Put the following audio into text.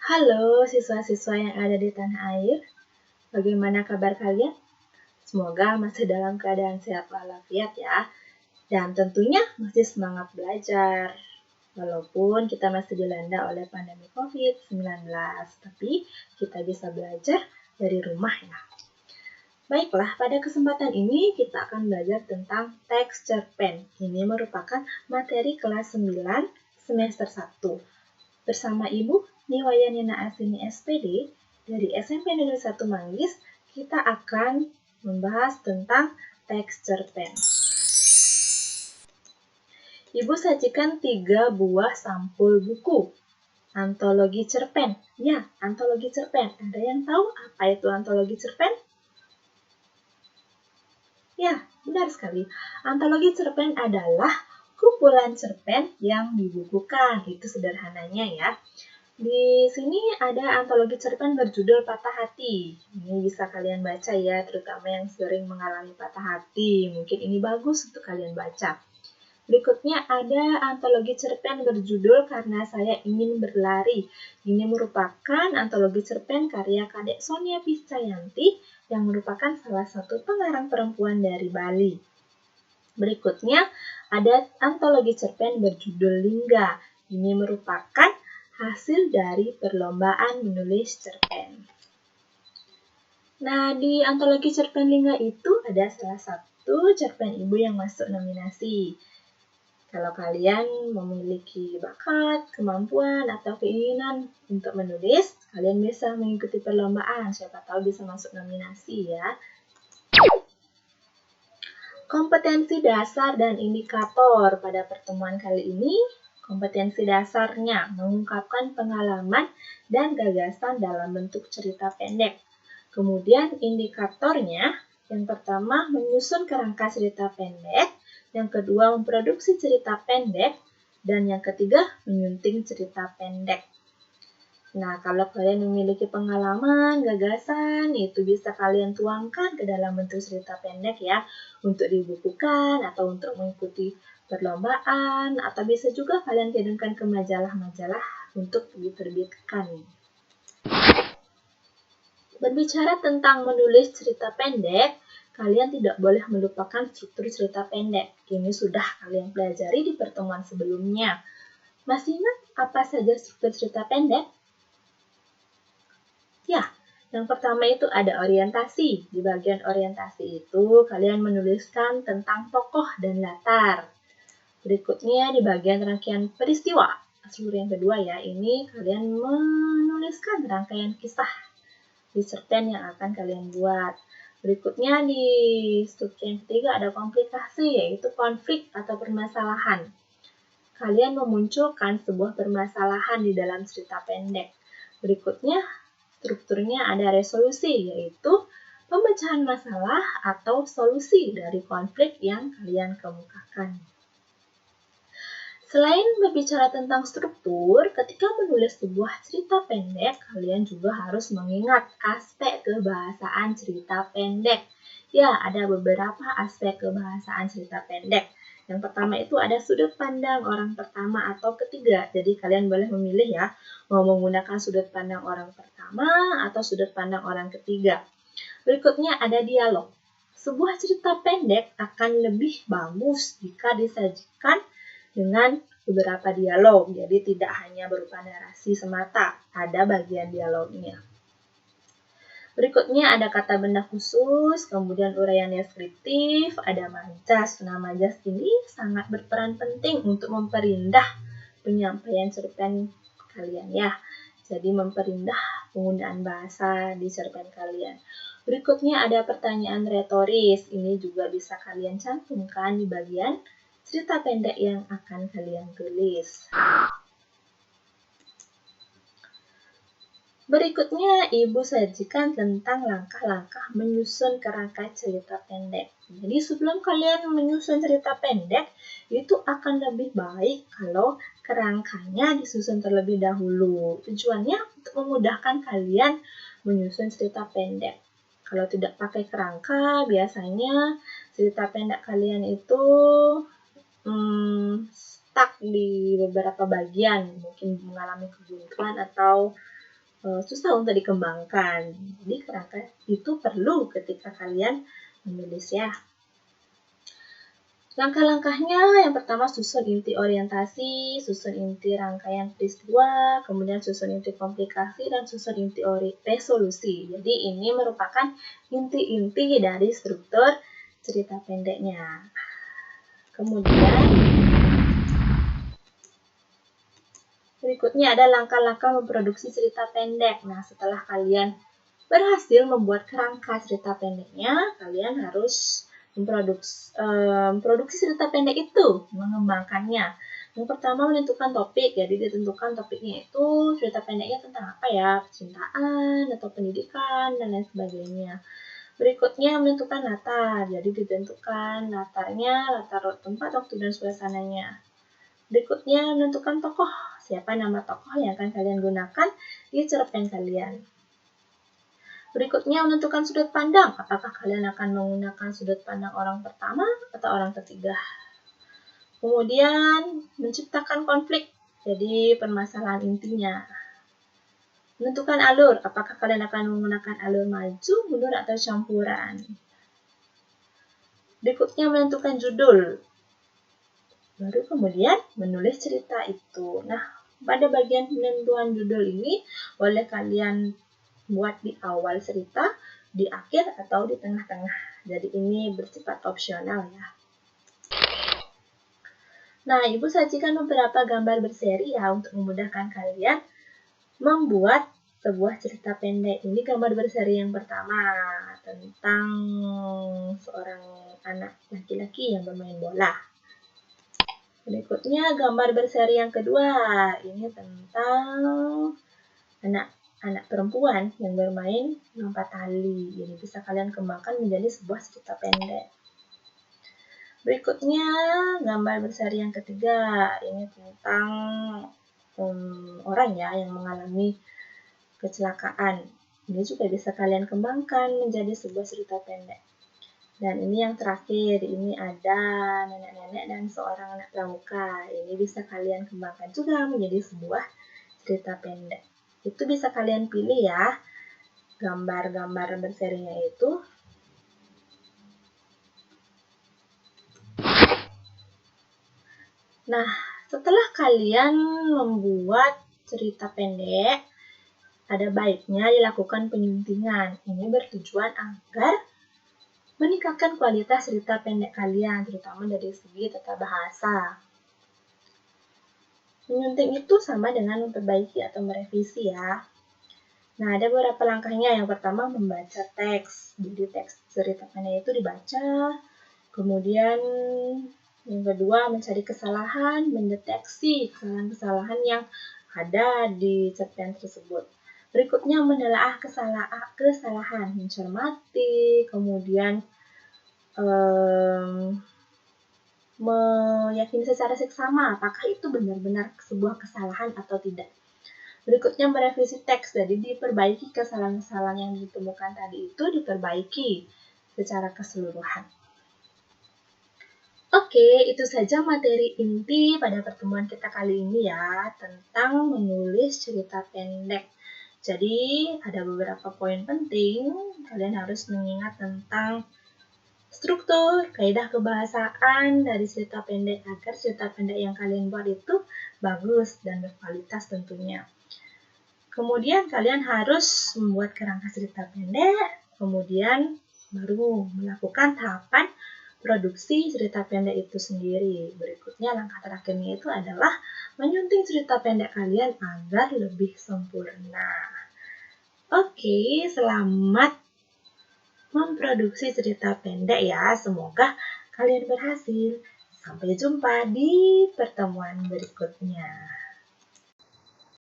Halo siswa-siswa yang ada di tanah air, bagaimana kabar kalian? Semoga masih dalam keadaan sehat walafiat ya, dan tentunya masih semangat belajar. Walaupun kita masih dilanda oleh pandemi COVID-19, tapi kita bisa belajar dari rumah ya. Baiklah, pada kesempatan ini kita akan belajar tentang teks cerpen. Ini merupakan materi kelas 9 semester 1. Bersama Ibu Niwayanina Asini SPD dari SMP Negeri 1 Manggis, kita akan membahas tentang teks cerpen. Ibu sajikan 3 buah sampul buku. Antologi cerpen. Ya, antologi cerpen. Ada yang tahu apa itu antologi cerpen? Ya, benar sekali. Antologi cerpen adalah kumpulan cerpen yang dibukukan. Itu sederhananya ya. Di sini ada antologi cerpen berjudul Patah Hati. Ini bisa kalian baca ya, terutama yang sering mengalami patah hati. Mungkin ini bagus untuk kalian baca. Berikutnya ada antologi cerpen berjudul Karena Saya Ingin Berlari. Ini merupakan antologi cerpen karya Kadek Sonia Piscayanti yang merupakan salah satu pengarang perempuan dari Bali. Berikutnya ada antologi cerpen berjudul Lingga. Ini merupakan hasil dari perlombaan menulis cerpen. Nah, di antologi cerpen Lingga itu ada salah satu cerpen ibu yang masuk nominasi. Kalau kalian memiliki bakat, kemampuan, atau keinginan untuk menulis, kalian bisa mengikuti perlombaan. Siapa tahu bisa masuk nominasi ya. Kompetensi dasar dan indikator pada pertemuan kali ini. Kompetensi dasarnya mengungkapkan pengalaman dan gagasan dalam bentuk cerita pendek. Kemudian indikatornya, yang pertama menyusun kerangka cerita pendek, yang kedua memproduksi cerita pendek, dan yang ketiga menyunting cerita pendek. Nah, kalau kalian memiliki pengalaman, gagasan, itu bisa kalian tuangkan ke dalam bentuk cerita pendek ya, untuk dibukukan atau untuk mengikuti perlombaan, atau bisa juga kalian kirimkan ke majalah-majalah untuk diterbitkan. Berbicara tentang menulis cerita pendek, kalian tidak boleh melupakan struktur cerita pendek. Ini sudah kalian pelajari di pertemuan sebelumnya. Masih ingat apa saja struktur cerita pendek? Ya, yang pertama itu ada orientasi. Di bagian orientasi itu, kalian menuliskan tentang tokoh dan latar. Berikutnya di bagian rangkaian peristiwa. Seluruh yang kedua ya, ini kalian menuliskan rangkaian kisah di cerpen yang akan kalian buat. Berikutnya di struktur yang ketiga ada komplikasi, yaitu konflik atau permasalahan. Kalian memunculkan sebuah permasalahan di dalam cerita pendek. Berikutnya strukturnya ada resolusi, yaitu pemecahan masalah atau solusi dari konflik yang kalian kemukakan. Selain berbicara tentang struktur, ketika menulis sebuah cerita pendek, kalian juga harus mengingat aspek kebahasaan cerita pendek. Ya, ada beberapa aspek kebahasaan cerita pendek. Yang pertama itu ada sudut pandang orang pertama atau ketiga. Jadi kalian boleh memilih ya, mau menggunakan sudut pandang orang pertama atau sudut pandang orang ketiga. Berikutnya ada dialog. Sebuah cerita pendek akan lebih bagus jika disajikan dengan beberapa dialog. Jadi tidak hanya berupa narasi semata, ada bagian dialognya. Berikutnya ada kata benda khusus, kemudian uraian deskriptif, ada majas. Nah, majas ini sangat berperan penting untuk memperindah penyampaian cerpen kalian ya. Jadi memperindah penggunaan bahasa di cerpen kalian. Berikutnya ada pertanyaan retoris. Ini juga bisa kalian cantumkan di bagian cerita pendek yang akan kalian tulis. Berikutnya, Ibu sajikan tentang langkah-langkah menyusun kerangka cerita pendek. Jadi sebelum kalian menyusun cerita pendek, itu akan lebih baik kalau kerangkanya disusun terlebih dahulu. Tujuannya untuk memudahkan kalian menyusun cerita pendek. Kalau tidak pakai kerangka, biasanya cerita pendek kalian itu stuck di beberapa bagian, mungkin mengalami kebuntuan atau susah untuk dikembangkan. Jadi kerangka itu perlu ketika kalian menulis ya. Langkah-langkahnya yang pertama susun inti orientasi, susun inti rangkaian peristiwa, kemudian susun inti komplikasi, dan susun inti resolusi. Jadi ini merupakan inti-inti dari struktur cerita pendeknya. Kemudian berikutnya ada langkah-langkah memproduksi cerita pendek. Nah, setelah kalian berhasil membuat kerangka cerita pendeknya, kalian harus memproduksi cerita pendek itu, mengembangkannya. Yang pertama menentukan topik, jadi ditentukan topiknya itu cerita pendeknya tentang apa ya, percintaan atau pendidikan dan lain sebagainya. Berikutnya menentukan latar, jadi ditentukan latarnya, latar tempat, waktu, dan suasananya. Berikutnya menentukan tokoh, siapa nama tokoh yang akan kalian gunakan di cerpen kalian. Berikutnya menentukan sudut pandang, apakah kalian akan menggunakan sudut pandang orang pertama atau orang ketiga. Kemudian menciptakan konflik, jadi permasalahan intinya. Menentukan alur, apakah kalian akan menggunakan alur maju, mundur, atau campuran. Berikutnya menentukan judul, baru kemudian menulis cerita itu. Nah, pada bagian penentuan judul ini boleh kalian buat di awal cerita, di akhir, atau di tengah-tengah. Jadi ini bersifat opsional ya. Nah, Ibu sajikan beberapa gambar berseri ya untuk memudahkan kalian membuat sebuah cerita pendek. Ini gambar berseri yang pertama tentang seorang anak laki-laki yang bermain bola. Berikutnya gambar berseri yang kedua, ini tentang anak perempuan yang bermain lompat tali. Jadi bisa kalian kembangkan menjadi sebuah cerita pendek. Berikutnya gambar berseri yang ketiga, ini tentang orang ya yang mengalami kecelakaan. Ini juga bisa kalian kembangkan menjadi sebuah cerita pendek. Dan ini yang terakhir, ini ada nenek-nenek dan seorang anak pramuka. Ini bisa kalian kembangkan juga menjadi sebuah cerita pendek. Itu bisa kalian pilih ya, gambar-gambar berserinya itu. Nah, setelah kalian membuat cerita pendek, ada baiknya dilakukan penyuntingan. Ini bertujuan agar meningkatkan kualitas cerita pendek kalian, terutama dari segi tata bahasa. Menyunting itu sama dengan memperbaiki atau merevisi ya. Nah, ada beberapa langkahnya. Yang pertama, membaca teks. Jadi teks cerita pendek itu dibaca. Kemudian yang kedua, mencari kesalahan, mendeteksi kesalahan-kesalahan yang ada di cerpen tersebut. Berikutnya, menelaah kesalahan, mencermati, kemudian meyakini secara seksama apakah itu benar-benar sebuah kesalahan atau tidak. Berikutnya, merevisi teks, jadi diperbaiki kesalahan-kesalahan yang ditemukan tadi itu diperbaiki secara keseluruhan. Oke, itu saja materi inti pada pertemuan kita kali ini ya, tentang menulis cerita pendek. Jadi, ada beberapa poin penting, kalian harus mengingat tentang struktur, kaidah kebahasaan dari cerita pendek agar cerita pendek yang kalian buat itu bagus dan berkualitas tentunya. Kemudian kalian harus membuat kerangka cerita pendek, kemudian baru melakukan tahapan produksi cerita pendek itu sendiri. Berikutnya langkah terakhirnya itu adalah menyunting cerita pendek kalian agar lebih sempurna. Oke, selamat memproduksi cerita pendek ya. Semoga kalian berhasil. Sampai jumpa di pertemuan berikutnya.